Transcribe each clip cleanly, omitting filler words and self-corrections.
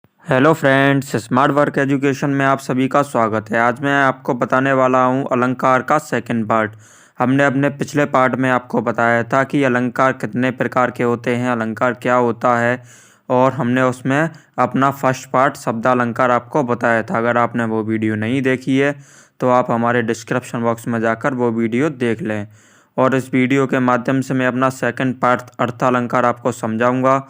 Hello friends, smart work education में आप सभी का स्वागत है। आज मैं आपको बताने वाला हूँ अलंकार का सेकंड पार्ट। हमने अपने पिछले पार्ट में आपको बताया था कि अलंकार कितने प्रकार के होते हैं, अलंकार क्या होता है, और हमने उसमें अपना फर्स्ट पार्ट शब्दालंकार आपको बताया था। अगर आपने वो वीडियो नहीं देखी है तो आप हमारे डिस्क्रिप्शन बॉक्स में जाकर वो वीडियो देख लें। और इस वीडियो के माध्यम से मैं अपना सेकंड पार्ट अर्थालंकार आपको समझाऊंगा।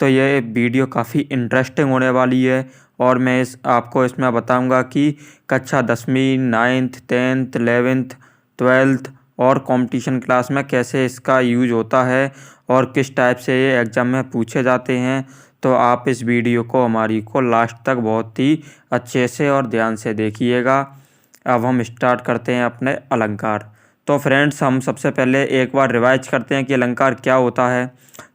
तो ये वीडियो काफ़ी इंटरेस्टिंग होने वाली है और मैं आपको इसमें बताऊंगा कि कक्षा 10वीं, 9th, 10th, 11th, 12th और कंपटीशन क्लास में कैसे इसका यूज होता है और किस टाइप से ये एग्ज़ाम में पूछे जाते हैं। तो आप इस वीडियो को हमारी को लास्ट तक बहुत ही अच्छे से और ध्यान से देखिएगा। अब हम स्टार्ट करते हैं अपने अलंकार। तो फ्रेंड्स, हम सबसे पहले एक बार रिवाइज करते हैं कि अलंकार क्या होता है।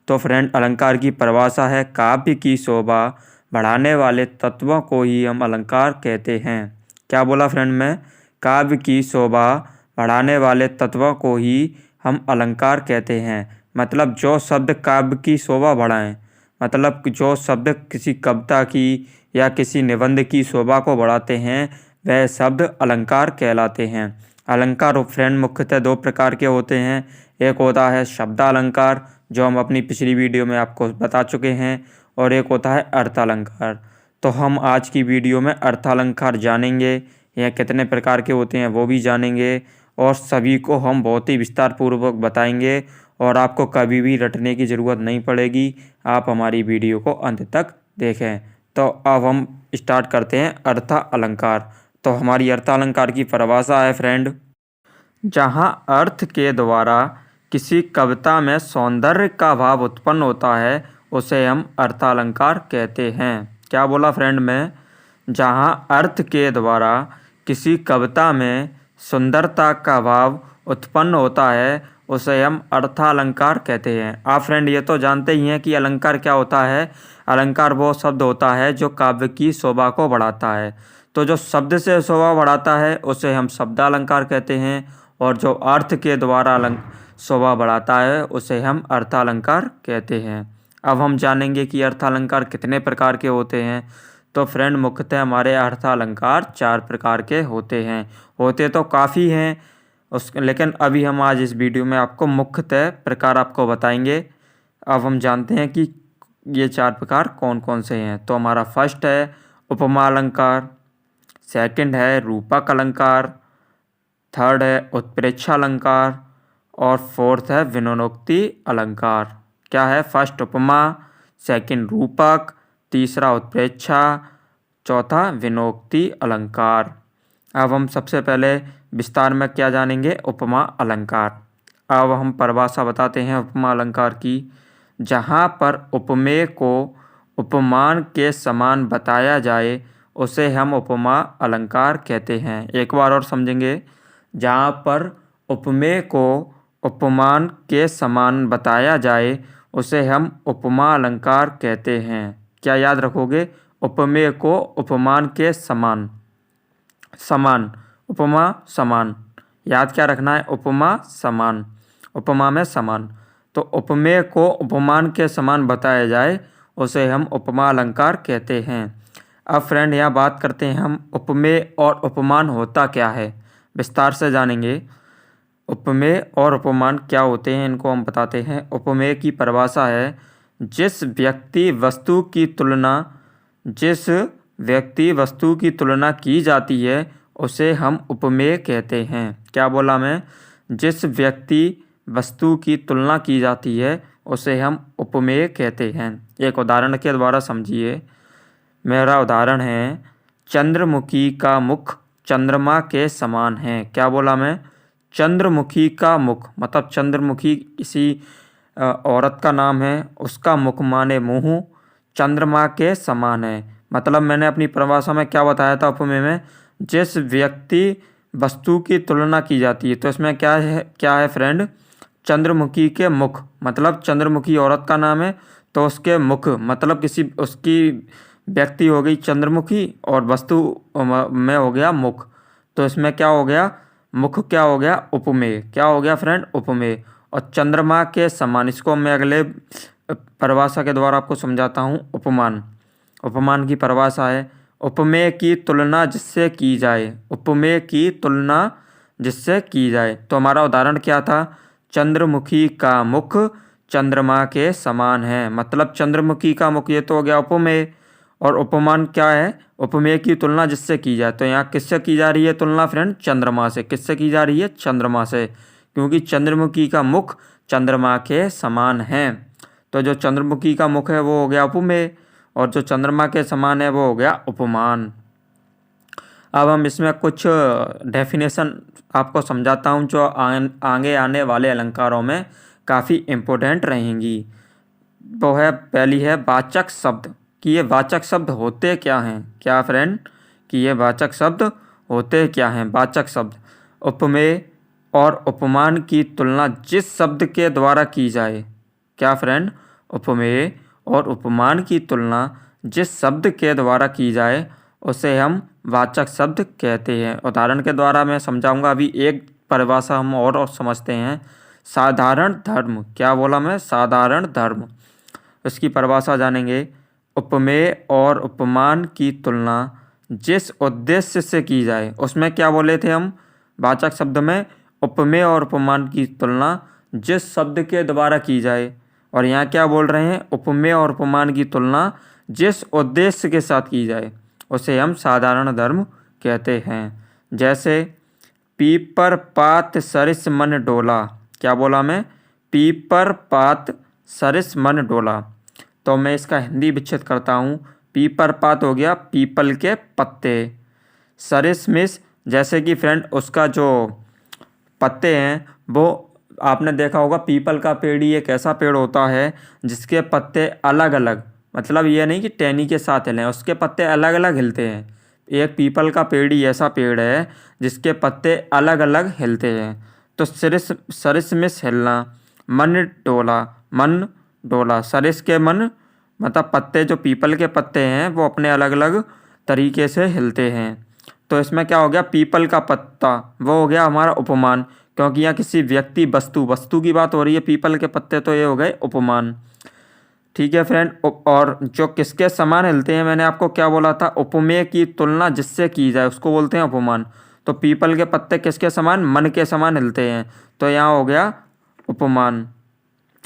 तो फ्रेंड, अलंकार की परिभाषा है काव्य की शोभा बढ़ाने वाले तत्वों को ही हम अलंकार कहते हैं। क्या बोला फ्रेंड मैं? काव्य की शोभा बढ़ाने वाले तत्वों को ही हम अलंकार कहते हैं। मतलब जो शब्द काव्य की शोभा बढ़ाएं, मतलब जो शब्द किसी कविता की या किसी निबंध की शोभा को बढ़ाते हैं, वह शब्द अलंकार कहलाते हैं। अलंकार फ्रेंड मुख्यतः दो प्रकार के होते हैं। एक होता है शब्दालंकार, जो हम अपनी पिछली वीडियो में आपको बता चुके हैं, और एक होता है अर्थालंकार। तो हम आज की वीडियो में अर्थालंकार जानेंगे, यह कितने प्रकार के होते हैं वो भी जानेंगे, और सभी को हम बहुत ही विस्तार पूर्वक बताएंगे और आपको कभी भी रटने की ज़रूरत नहीं पड़ेगी। आप हमारी वीडियो को अंत तक देखें। तो अब हम स्टार्ट करते हैं अर्थालंकार। तो हमारी अर्थालंकार की परिभाषा है फ्रेंड, जहाँ अर्थ के द्वारा किसी कविता में सौंदर्य का भाव उत्पन्न होता है, उसे हम अर्थालंकार कहते हैं। क्या बोला फ्रेंड मैं? जहाँ अर्थ के द्वारा किसी कविता में सुंदरता का भाव उत्पन्न होता है, उसे हम अर्थालंकार कहते हैं। आप फ्रेंड ये तो जानते ही हैं कि अलंकार क्या होता है। अलंकार वो शब्द होता है जो काव्य की शोभा को बढ़ाता है। तो जो शब्द से शोभा बढ़ाता है उसे हम शब्दालंकार कहते हैं, और जो अर्थ के द्वारा शोभा बढ़ाता है उसे हम अर्थालंकार कहते हैं। अब हम जानेंगे कि अर्थालंकार कितने प्रकार के होते हैं। तो फ्रेंड, मुख्यतः हमारे अर्थालंकार 4 प्रकार के होते हैं। होते तो काफ़ी हैं लेकिन अभी हम आज इस वीडियो में आपको मुख्यतः प्रकार आपको बताएंगे। अब हम जानते हैं कि ये 4 प्रकार कौन कौन से हैं। तो हमारा फर्स्ट है उपमा अलंकार, सेकंड है रूपक अलंकार, थर्ड है उत्प्रेक्षा अलंकार, और फोर्थ है विनोनोक्ति अलंकार। क्या है? फर्स्ट उपमा, सेकंड रूपक, तीसरा उत्प्रेक्षा, चौथा विनोक्ति अलंकार। अब हम सबसे पहले विस्तार में क्या जानेंगे? उपमा अलंकार। अब हम परिभाषा बताते हैं उपमा अलंकार की। जहाँ पर उपमेय को उपमान के समान बताया जाए, उसे हम उपमा अलंकार कहते हैं। एक बार और समझेंगे। जहाँ पर उपमेय को उपमान के समान बताया जाए, उसे हम उपमा अलंकार कहते हैं। क्या याद रखोगे? उपमेय को उपमान के समान, समान, उपमा समान, याद क्या रखना है? उपमा समान, उपमा में समान। तो उपमेय को उपमान के समान बताया जाए, उसे हम उपमा अलंकार कहते हैं। अब फ्रेंड, यहाँ बात करते हैं हम उपमेय और उपमान होता क्या है, विस्तार से जानेंगे। उपमेय और उपमान क्या होते हैं, इनको हम बताते हैं। उपमेय की परिभाषा है जिस व्यक्ति वस्तु की तुलना की जाती है, उसे हम उपमेय कहते हैं। क्या बोला मैं? जिस व्यक्ति वस्तु की तुलना की जाती है, उसे हम उपमेय कहते हैं। एक उदाहरण के द्वारा समझिए। मेरा उदाहरण है, चंद्रमुखी का मुख चंद्रमा के समान है। क्या बोला मैं? चंद्रमुखी का मुख, मतलब चंद्रमुखी किसी औरत का नाम है, उसका मुख माने मुँह चंद्रमा के समान है। मतलब मैंने अपनी परिभाषा में क्या बताया था उपमेय में? जिस व्यक्ति वस्तु की तुलना की जाती है, तो इसमें क्या है फ्रेंड? चंद्रमुखी के मुख, मतलब चंद्रमुखी औरत का नाम है, तो उसके मुख मतलब किसी उसकी व्यक्ति हो गई चंद्रमुखी, और वस्तु में हो गया मुख। तो इसमें क्या हो गया? मुख क्या हो गया? उपमेय। क्या हो गया फ्रेंड? उपमेय। और चंद्रमा के समान, इसको मैं अगले परिभाषा के द्वारा आपको समझाता हूँ, उपमान। उपमान की परिभाषा है उपमेय की तुलना जिससे की जाए, उपमेय की तुलना जिससे की जाए। तो हमारा उदाहरण क्या था, चंद्रमुखी का मुख चंद्रमा के समान है, मतलब चंद्रमुखी का मुख, ये तो हो गया उपमेय। और उपमान क्या है, उपमेय की तुलना जिससे की जाए। तो यहाँ किससे की जा रही है तुलना फ्रेंड, चंद्रमा से। किससे की जा रही है, चंद्रमा से, क्योंकि चंद्रमुखी का मुख चंद्रमा के समान है। तो जो चंद्रमुखी का मुख है वो हो गया उपमेय, और जो चंद्रमा के समान है वो हो गया उपमान। अब हम इसमें कुछ डेफिनेशन आपको समझाता हूँ जो आगे आने वाले अलंकारों में काफ़ी इम्पोर्टेंट रहेंगी। वो है, पहली है वाचक शब्द, कि ये वाचक शब्द होते क्या हैं। क्या फ्रेंड, कि ये वाचक शब्द होते क्या हैं। वाचक शब्द, उपमेय और उपमान की तुलना जिस शब्द के द्वारा की जाए। क्या फ्रेंड, उपमेय और उपमान की तुलना जिस शब्द के द्वारा की जाए उसे हम वाचक शब्द कहते हैं। उदाहरण के द्वारा मैं समझाऊंगा। अभी एक परिभाषा हम और समझते हैं, साधारण धर्म। क्या बोला मैं, साधारण धर्म। इसकी परिभाषा जानेंगे, उपमेय और उपमान की तुलना जिस उद्देश्य से की जाए। उसमें क्या बोले थे हम, वाचक शब्द में उपमेय और उपमान की तुलना जिस शब्द के द्वारा की जाए, और यहाँ क्या बोल रहे हैं, उपमेय और उपमान की तुलना जिस उद्देश्य के साथ की जाए उसे हम साधारण धर्म कहते हैं। जैसे पीपर पात सरिस मन डोला। क्या बोला मैं, पीपर पात सरिस मन डोला। तो मैं इसका हिंदी विच्छेद करता हूँ। पीपर पात हो गया पीपल के पत्ते, सरिस मिस, जैसे कि फ्रेंड उसका जो पत्ते हैं वो आपने देखा होगा, पीपल का पेड़ ही एक ऐसा पेड़ होता है जिसके पत्ते अलग अलग, मतलब ये नहीं कि टहनी के साथ हिलें, उसके पत्ते अलग अलग हिलते हैं। एक पीपल का पेड़ ही ऐसा पेड़ है जिसके पत्ते अलग अलग हिलते हैं। तो सरिस, सरिस मिस हिलना, मन डोला, मन डोला, सरिस के मन, मतलब पत्ते, जो पीपल के पत्ते हैं वो अपने अलग अलग तरीके से हिलते हैं। तो इसमें क्या हो गया, पीपल का पत्ता वो हो गया हमारा उपमान, क्योंकि यहाँ किसी व्यक्ति वस्तु की बात हो रही है, पीपल के पत्ते, तो ये हो गए उपमान। ठीक है फ्रेंड। और जो किसके समान हिलते हैं, मैंने आपको क्या बोला था, उपमेय की तुलना जिससे की जाए उसको बोलते हैं उपमान। तो पीपल के पत्ते किसके समान, मन के समान हिलते हैं, तो यहाँ हो गया उपमान,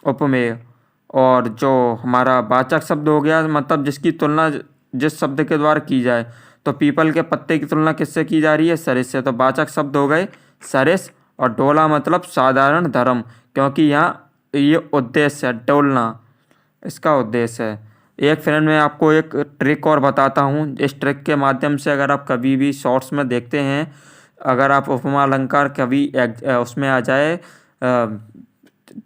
उपमेय। और जो हमारा वाचक शब्द हो गया, मतलब जिसकी तुलना जिस शब्द के द्वारा की जाए, तो पीपल के पत्ते की तुलना किससे की जा रही है, सरिस से। तो वाचक शब्द हो गए सरिस, और डोला मतलब साधारण धर्म, क्योंकि यहाँ ये उद्देश्य है, डोलना इसका उद्देश्य है। एक फ्रेंड मैं आपको एक ट्रिक और बताता हूँ। इस ट्रिक के माध्यम से अगर आप कभी भी शॉर्ट्स में देखते हैं, अगर आप उपमा अलंकार कभी उसमें आ जाए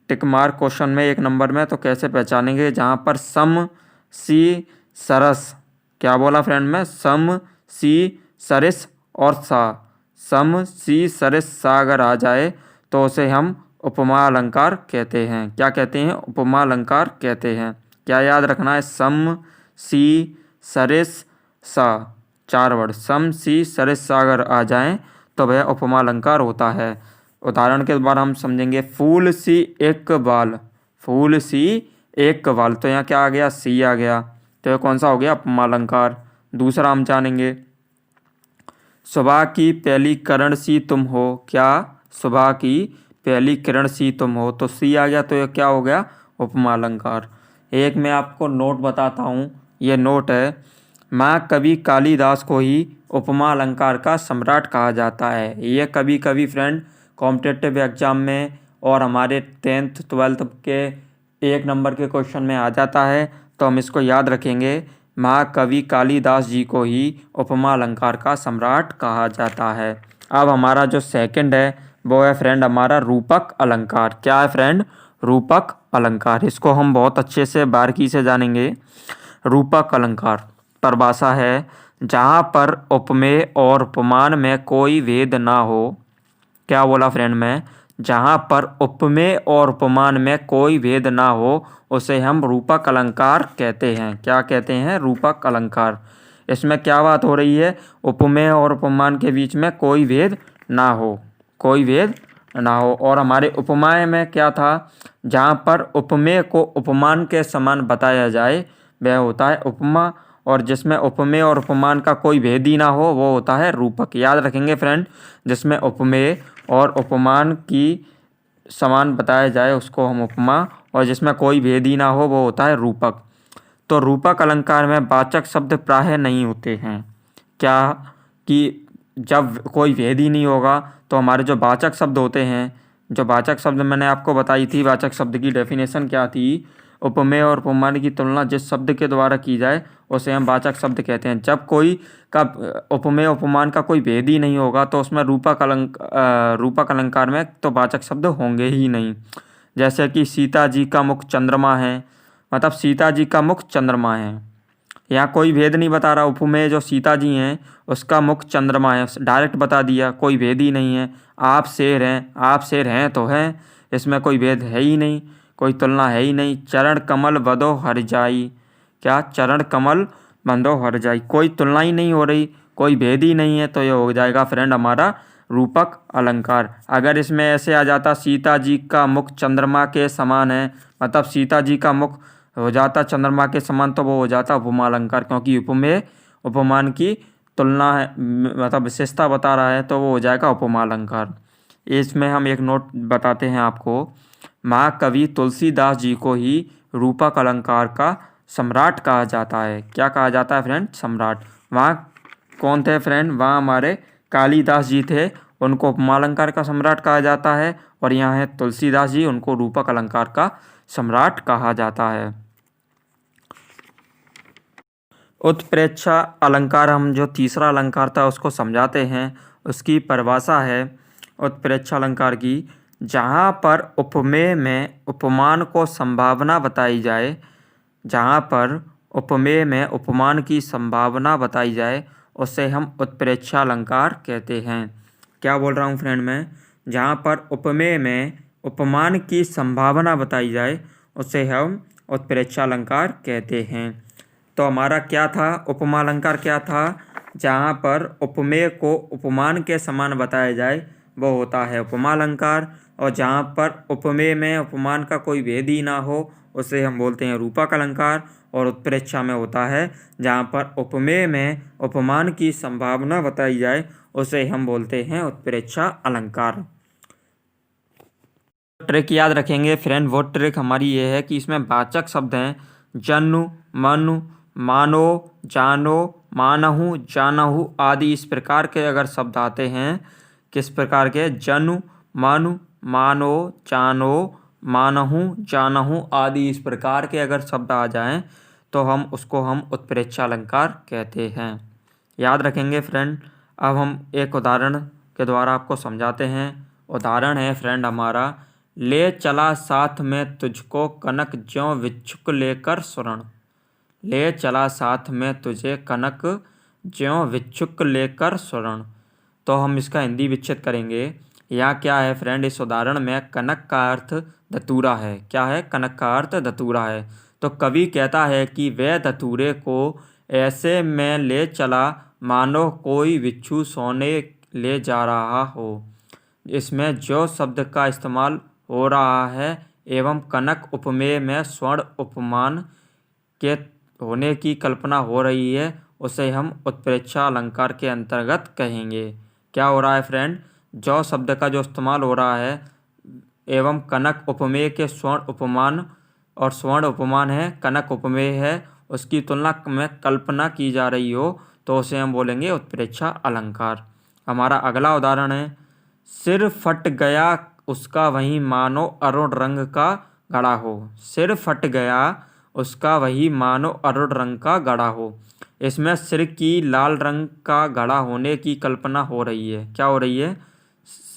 टिक मार्क क्वेश्चन में 1 नंबर में, तो कैसे पहचानेंगे, जहाँ पर सम सी सरस, क्या बोला फ्रेंड में, सम सी सरिस और सा, सम सी सरिस सा अगर आ जाए तो उसे हम उपमा अलंकार कहते हैं। क्या कहते हैं, उपमा अलंकार कहते हैं। क्या याद रखना है, सम सी सरिस सा, 4 वर्ड, सम सी सरिस सा अगर आ जाएं तो वह उपमा अलंकार होता है। उदाहरण के द्वारा हम समझेंगे, फूल सी एक बाल, फूल सी एक बाल, तो यहाँ क्या आ गया, सी आ गया, तो यह कौन सा हो गया, उपमा अलंकार। दूसरा हम जानेंगे, सुबह की पहली किरण सी तुम हो। क्या, सुबह की पहली किरण सी तुम हो, तो सी आ गया, तो यह क्या हो गया, उपमा अलंकार। एक मैं आपको नोट बताता हूँ, ये नोट है, महाकवि कालिदास को ही उपमा अलंकार का सम्राट कहा जाता है। ये कभी कभी फ्रेंड कॉम्पिटिटिव एग्जाम में और हमारे 10th 12th के 1 नंबर के क्वेश्चन में आ जाता है, तो हम इसको याद रखेंगे, महाकवि कालिदास जी को ही उपमा अलंकार का सम्राट कहा जाता है। अब हमारा जो सेकंड है वो है फ्रेंड हमारा रूपक अलंकार। क्या है फ्रेंड, रूपक अलंकार। इसको हम बहुत अच्छे से बारीकी से जानेंगे। रूपक अलंकार परिभाषा है, जहाँ पर उपमेय और उपमान में कोई भेद ना हो। क्या बोला फ्रेंड में, जहाँ पर उपमेय और उपमान में कोई भेद ना हो उसे हम रूपक अलंकार कहते हैं। क्या कहते हैं, रूपक अलंकार। इसमें क्या बात हो रही है, उपमेय और उपमान के बीच में कोई भेद ना हो, कोई भेद ना हो। और हमारे उपमाएं में क्या था, जहाँ पर उपमेय को उपमान के समान बताया जाए वह होता है उपमा, और जिसमें उपमेय और उपमान का कोई भेद ही ना हो वो होता है रूपक। याद रखेंगे फ्रेंड, जिसमें उपमेय और उपमान की समान बताया जाए उसको हम उपमा, और जिसमें कोई भेद ही ना हो वो होता है रूपक। तो रूपक अलंकार में वाचक शब्द प्रायः नहीं होते हैं। क्या कि जब कोई भेद ही नहीं होगा तो हमारे जो वाचक शब्द होते हैं, जो वाचक शब्द मैंने आपको बताई थी, वाचक शब्द की डेफिनेशन क्या थी, उपमेय और उपमान की तुलना जिस शब्द के द्वारा की जाए उसे हम वाचक शब्द कहते हैं। जब कोई का उपमेय उपमान का कोई भेद ही नहीं होगा तो उसमें रूपक अलंकार में तो वाचक शब्द होंगे ही नहीं। जैसे कि सीता जी का मुख चंद्रमा है, मतलब सीता जी का मुख चंद्रमा है। यहाँ कोई भेद नहीं बता रहा, उपमेय जो सीता जी हैं उसका मुख चंद्रमा है, डायरेक्ट बता दिया, कोई भेद ही नहीं है। आप शेर हैं, आप शेर हैं तो हैं, इसमें कोई भेद है ही नहीं, कोई तुलना है ही नहीं। चरण कमल बंधो हर जाई, क्या चरण कमल बंधो हर जाई, कोई तुलना ही नहीं हो रही, कोई भेद ही नहीं है, तो ये हो जाएगा फ्रेंड हमारा रूपक अलंकार। अगर इसमें ऐसे आ जाता सीता जी का मुख चंद्रमा के समान है, मतलब सीता जी का मुख हो जाता चंद्रमा के समान, तो वो हो जाता उपमा अलंकार, क्योंकि उपमेय उपमान की तुलना है, मतलब विशेषता बता रहा है, तो वो हो जाएगा उपमा अलंकार। इसमें हम एक नोट बताते हैं आपको, महाकवि तुलसीदास जी को ही रूपक अलंकार का सम्राट कहा जाता है। क्या कहा जाता है फ्रेंड? सम्राट। वहाँ कौन थे फ्रेंड? वहाँ हमारे कालिदास जी थे, उनको उपमा अलंकार का सम्राट कहा जाता है, और यहाँ है तुलसीदास जी, उनको रूपक अलंकार का सम्राट कहा जाता है। उत्प्रेक्षा अलंकार, हम जो तीसरा अलंकार था उसको समझाते हैं। उसकी परिभाषा है उत्प्रेक्षा अलंकार की, जहाँ पर उपमेय में उपमान को संभावना बताई जाए, जहाँ पर उपमेय में उपमान की संभावना बताई जाए उसे हम उत्प्रेक्षा अलंकार कहते हैं। क्या बोल रहा हूँ फ्रेंड मैं? जहाँ पर उपमेय में उपमान की संभावना बताई जाए उसे हम उत्प्रेक्षा अलंकार कहते हैं। तो हमारा क्या था? उपमा अलंकार क्या था? जहाँ पर उपमेय को उपमान के समान बताया जाए वो होता है उपमा अलंकार, और जहाँ पर उपमेय में उपमान का कोई भेद ही ना हो उसे हम बोलते हैं रूपक अलंकार। और उत्प्रेक्षा में होता है जहाँ पर उपमेय में उपमान की संभावना बताई जाए उसे हम बोलते हैं उत्प्रेक्षा अलंकार। ट्रिक याद रखेंगे फ्रेंड, वो ट्रिक हमारी ये है कि इसमें वाचक शब्द हैं जनु, मनु, मानो, जानो, मानहु, जानहु आदि। इस प्रकार के अगर शब्द आते हैं, किस प्रकार के? जनु, मनु, मानो, जानो, मानहु, जानहु आदि इस प्रकार के अगर शब्द आ जाएं तो हम उसको उत्प्रेक्षा अलंकार कहते हैं। याद रखेंगे फ्रेंड। अब हम एक उदाहरण के द्वारा आपको समझाते हैं। उदाहरण है फ्रेंड हमारा, ले चला साथ में तुझको कनक ज्यों विच्छुक लेकर सुरण। ले चला साथ में तुझे कनक ज्यों विच्छुक लेकर सुरण। तो हम इसका हिंदी विच्छेद करेंगे। यहाँ क्या है फ्रेंड? इस उदाहरण में कनक का अर्थ धतूरा है। क्या है? कनक का अर्थ धतूरा है। तो कवि कहता है कि वह धतूरे को ऐसे में ले चला मानो कोई बिच्छू सोने ले जा रहा हो। इसमें जो शब्द का इस्तेमाल हो रहा है एवं कनक उपमेय में स्वर्ण उपमान के होने की कल्पना हो रही है उसे हम उत्प्रेक्षा अलंकार के अंतर्गत कहेंगे। क्या हो रहा है फ्रेंड? जो शब्द का जो इस्तेमाल हो रहा है एवं कनक उपमेय के स्वर्ण उपमान, और स्वर्ण उपमान है, कनक उपमेय है, उसकी तुलना में कल्पना की जा रही हो तो उसे हम बोलेंगे उत्प्रेक्षा अलंकार। हमारा अगला उदाहरण है, सिर फट गया उसका वही मानो अरुण रंग का गड़ा हो। सिर फट गया उसका वही मानो अरुण रंग का गड़ा हो। इसमें सिर की लाल रंग का गड़ा होने की कल्पना हो रही है। क्या हो रही है?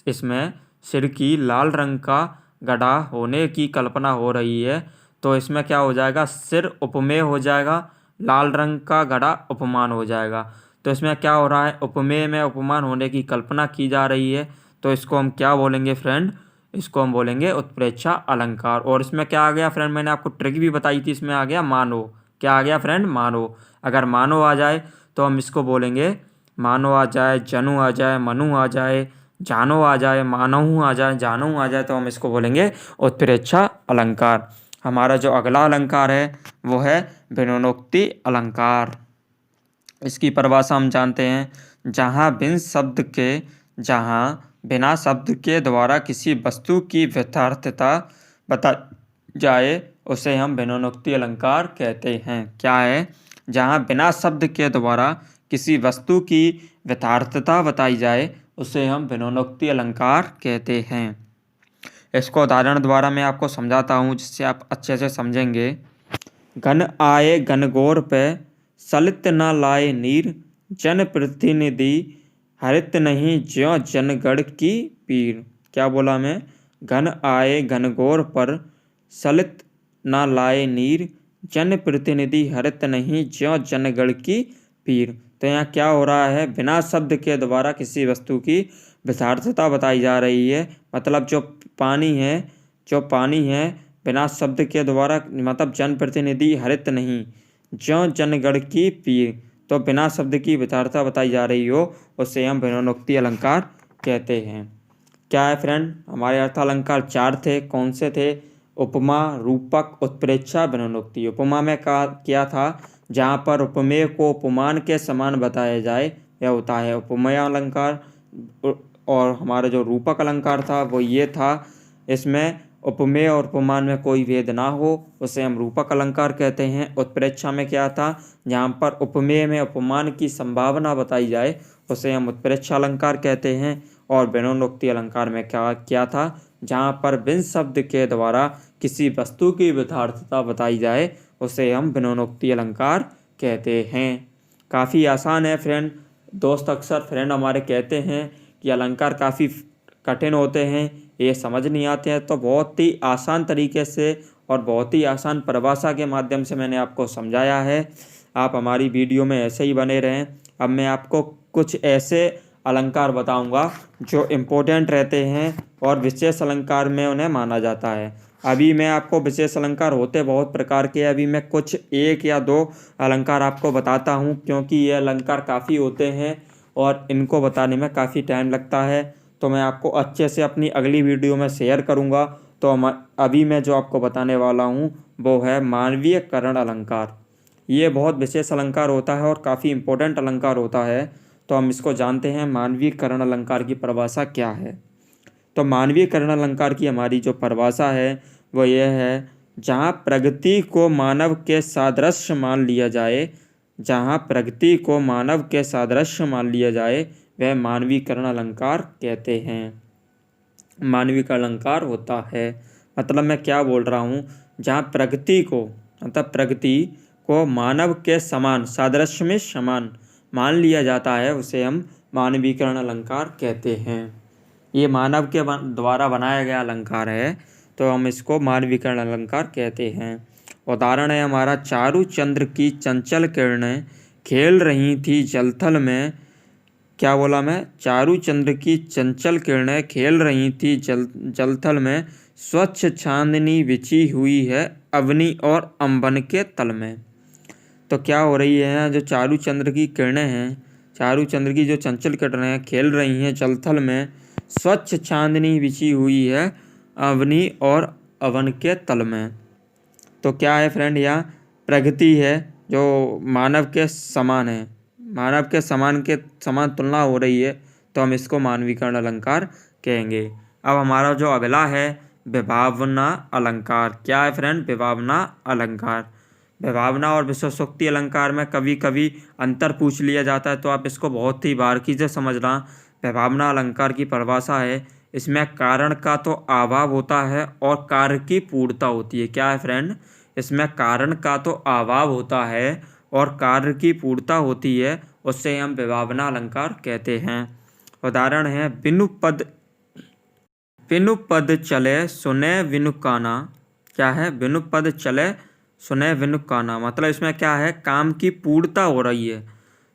इसमें सिर की लाल रंग का गड़ा होने की कल्पना हो रही है। तो इसमें क्या हो जाएगा? सिर उपमेय हो जाएगा, लाल रंग का गड़ा उपमान हो जाएगा। तो इसमें क्या हो रहा है? उपमेय में उपमान होने की कल्पना की जा रही है, तो इसको हम क्या बोलेंगे फ्रेंड? इसको हम बोलेंगे उत्प्रेक्षा अलंकार। और इसमें क्या आ गया फ्रेंड? मैंने आपको ट्रिक भी बताई थी, इसमें आ गया मानो। क्या आ गया फ्रेंड? मानो। अगर मानो आ जाए तो हम इसको बोलेंगे, मानो आ जाए, जनु आ जाए, मनु आ जाए, जानो आ जाए, मानहु आ जाए, जानहु आ जाए, तो हम इसको बोलेंगे उत्प्रेक्षा अलंकार। हमारा जो अगला अलंकार है वो है भिन्नोक्ति अलंकार। इसकी परिभाषा हम जानते हैं, जहाँ बिना शब्द के द्वारा किसी वस्तु की यथार्थता बता जाए उसे हम भिन्नोक्ति अलंकार कहते हैं। क्या है? जहाँ बिना शब्द के द्वारा किसी वस्तु की यथार्थता बताई जाए उसे हम भिन्नोक्ति अलंकार कहते हैं। इसको उदाहरण द्वारा मैं आपको समझाता हूँ जिससे आप अच्छे से समझेंगे। घन आए घनघोर पे सलित न लाए नीर, जन प्रतिनिधि हरित नहीं ज्यों जनगण की पीर। क्या बोला मैं? घन आए घनघोर पर सलित न लाए नीर, जन प्रतिनिधि हरित नहीं ज्यों जनगण की पीर। तो यहाँ क्या हो रहा है? बिना शब्द के द्वारा किसी वस्तु की यथार्थता बताई जा रही है। मतलब जो पानी है बिना शब्द के द्वारा, मतलब जन प्रतिनिधि हरित नहीं ज्यों जनगण की पीर। तो बिना शब्द की यथार्थता बताई जा रही हो उसे हम भिन्नोक्ति अलंकार कहते हैं। क्या है फ्रेंड? हमारे अर्थालंकार 4 थे। कौन से थे? उपमा, रूपक, उत्प्रेक्षा, भिन्नोक्ति। उपमा में क्या था? जहाँ पर उपमेय को उपमान के समान बताया जाए यह होता है उपमेय अलंकार। और हमारा जो रूपक अलंकार था वो ये था, इसमें उपमेय और उपमान में कोई भेद ना हो उसे हम रूपक अलंकार कहते हैं। उत्प्रेक्षा में क्या था? जहाँ पर उपमेय में उपमान की संभावना बताई जाए उसे हम उत्प्रेक्षा अलंकार कहते हैं। और भिन्नोक्ति अलंकार में क्या था? जहाँ पर बिन शब्द के द्वारा किसी वस्तु की यथार्थता बताई जाए उसे हम भिन्नोक्ति अलंकार कहते हैं। काफ़ी आसान है फ्रेंड। दोस्त अक्सर फ्रेंड हमारे कहते हैं कि अलंकार काफ़ी कठिन होते हैं, ये समझ नहीं आते हैं। तो बहुत ही आसान तरीके से और बहुत ही आसान परिभाषा के माध्यम से मैंने आपको समझाया है। आप हमारी वीडियो में ऐसे ही बने रहें। अब मैं आपको कुछ ऐसे अलंकार बताऊंगा जो इम्पोर्टेंट रहते हैं और विशेष अलंकार में उन्हें माना जाता है। अभी मैं आपको विशेष अलंकार होते बहुत प्रकार के, अभी मैं कुछ 1 या 2 अलंकार आपको बताता हूँ, क्योंकि ये अलंकार काफ़ी होते हैं और इनको बताने में काफ़ी टाइम लगता है। तो मैं आपको अच्छे से अपनी अगली वीडियो में शेयर करूँगा। तो अभी मैं जो आपको बताने वाला हूँ वो है मानवीय करण अलंकार। ये बहुत विशेष अलंकार होता है और काफ़ी इम्पोर्टेंट अलंकार होता है। तो हम इसको जानते हैं मानवीय करण अलंकार की परिभाषा क्या है। तो मानवीय करण अलंकार की हमारी जो परिभाषा है वो ये है, जहाँ प्रगति को मानव के सादृश्य मान लिया जाए, जहाँ प्रगति को मानव के सादृश्य मान लिया जाए वह मानवीकरण अलंकार कहते हैं। मानवीकरण अलंकार होता है, मतलब मैं क्या बोल रहा हूँ, जहाँ प्रगति को, मतलब प्रगति को मानव के समान, सादृश्य में समान मान लिया जाता है उसे हम मानवीकरण अलंकार कहते हैं। ये मानव के द्वारा बनाया गया अलंकार है तो हम इसको मानवीकरण अलंकार कहते हैं। उदाहरण है हमारा, चारु चंद्र की चंचल किरणें खेल रही थी जलथल में। क्या बोला मैं? चारु चंद्र की चंचल किरणें खेल रही थी जलथल में, स्वच्छ चांदनी बिछी हुई है अवनी और अंबन के तल में। तो क्या हो रही है? जो चारु चंद्र की किरणें हैं, चारु चंद्र की जो चंचल किरणें हैं खेल रही हैं जलथल में, स्वच्छ चांदनी बिछी हुई है अवनी और अवन के तल में। तो क्या है फ्रेंड? यहाँ प्रगति है जो मानव के समान है, मानव के समान तुलना हो रही है, तो हम इसको मानवीकरण अलंकार कहेंगे। अब हमारा जो अगला है विभावना अलंकार। क्या है फ्रेंड? विभावना अलंकार। विभावना और विशेषोक्ति अलंकार में कभी कभी अंतर पूछ लिया जाता है, तो आप इसको बहुत ही बारीकी से समझना। विभावना अलंकार की परिभाषा है, इसमें कारण का तो अभाव होता है और कार्य की पूर्णता होती है। क्या है फ्रेंड? इसमें कारण का तो अभाव होता है और कार्य की पूर्णता होती है, उससे हम विभावना अलंकार कहते हैं। उदाहरण है, बिनु पद चले सुने विनु काना। क्या है? बिनु पद चले सुने विनु काना, मतलब इसमें क्या है? काम की पूर्णता हो रही है।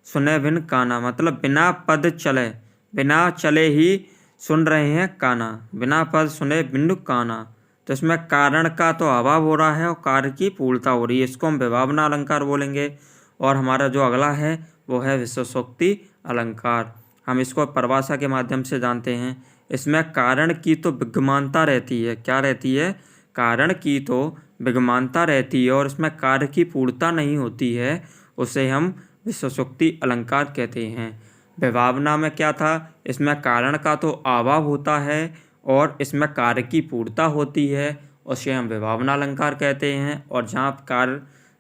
सुने विनु काना मतलब बिना पद चले, बिना चले ही सुन रहे हैं काना, बिना पद सुने बिनु काना। तो इसमें कारण का तो अभाव हो रहा है और कार्य की पूर्णता हो रही है, इसको हम विभावना अलंकार बोलेंगे। और हमारा जो अगला है वो है विशेषोक्ति अलंकार। हम इसको परिभाषा के माध्यम से जानते हैं। इसमें कारण की तो विद्यमानता रहती है। क्या रहती है? कारण की तो विद्यमानता रहती है और इसमें कार्य की पूर्णता नहीं होती है, उसे हम विशेषोक्ति अलंकार कहते हैं। विभावना में क्या था, इसमें कारण का तो अभाव होता है और इसमें कार्य की पूर्णता होती है, उसे हम विभावना अलंकार कहते हैं। और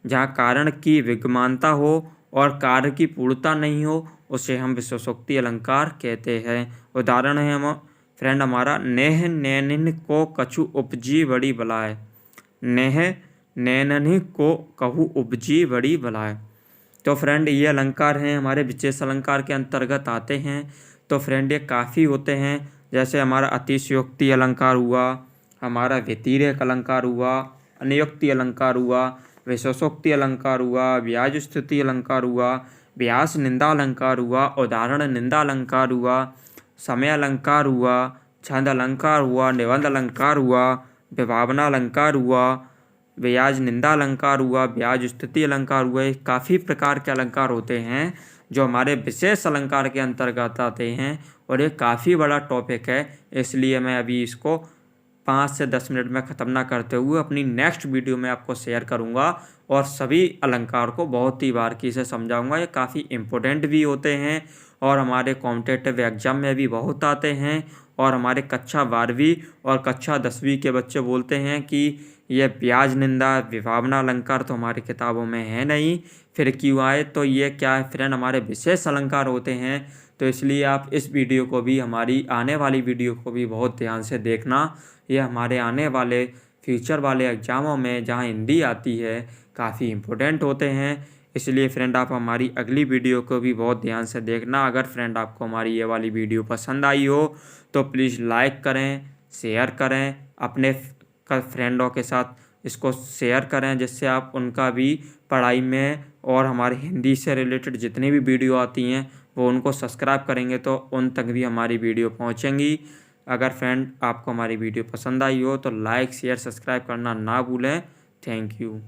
जहाँ कारण की विद्यमानता हो और कार्य की पूर्णता नहीं हो, उसे हम विशेषोक्ति अलंकार कहते हैं। उदाहरण है हम फ्रेंड हमारा, नेह नैनिन को कछु उपजी बड़ी बलाय। नेह नैनिन को कहू उपजी बड़ी बलाय। तो फ्रेंड ये अलंकार हैं हमारे विशेष अलंकार के अंतर्गत आते हैं। तो फ्रेंड ये काफ़ी होते हैं, जैसे हमारा अतिशयोक्ति अलंकार हुआ, हमारा व्यतिरेक अलंकार हुआ, अनयोक्ति अलंकार हुआ, विशेषोक्ति अलंकार हुआ, व्याज स्थिति अलंकार हुआ, व्यास निंदा अलंकार हुआ, उदाहरण निंदा अलंकार हुआ, समय अलंकार हुआ, छंद अलंकार हुआ, निबंध अलंकार हुआ, विभावना अलंकार हुआ, व्याज निंदा अलंकार हुआ, व्याज स्थिति अलंकार हुआ। ये काफ़ी प्रकार के अलंकार होते हैं जो हमारे विशेष अलंकार के अंतर्गत आते हैं और ये काफ़ी बड़ा टॉपिक है, इसलिए मैं अभी इसको 5 से 10 मिनट में ख़त्म ना करते हुए अपनी नेक्स्ट वीडियो में आपको शेयर करूंगा और सभी अलंकार को बहुत ही बारीकी से समझाऊंगा। ये काफ़ी इम्पोर्टेंट भी होते हैं और हमारे कॉम्पिटिटिव एग्जाम में भी बहुत आते हैं। और हमारे कक्षा 12वीं और कक्षा 10वीं के बच्चे बोलते हैं कि ये ब्याज निंदा विभावना अलंकार तो हमारी किताबों में है नहीं, फिर क्यों आए। तो ये क्या है फ्रेंड, हमारे विशेष अलंकार होते हैं। तो इसलिए आप इस वीडियो को भी, हमारी आने वाली वीडियो को भी बहुत ध्यान से देखना। ये हमारे आने वाले फ्यूचर वाले एग्ज़ामों में जहाँ हिंदी आती है काफ़ी इम्पोर्टेंट होते हैं। इसलिए फ्रेंड आप हमारी अगली वीडियो को भी बहुत ध्यान से देखना। अगर फ्रेंड आपको हमारी ये वाली वीडियो पसंद आई हो तो प्लीज़ लाइक करें, शेयर करें, अपने फ्रेंडों के साथ इसको शेयर करें, जिससे आप उनका भी पढ़ाई में और हमारे हिंदी से रिलेटेड जितनी भी वीडियो आती हैं वो उनको सब्सक्राइब करेंगे तो उन तक भी हमारी वीडियो पहुंचेंगी। अगर फ्रेंड आपको हमारी वीडियो पसंद आई हो तो लाइक शेयर सब्सक्राइब करना ना भूलें। Thank you.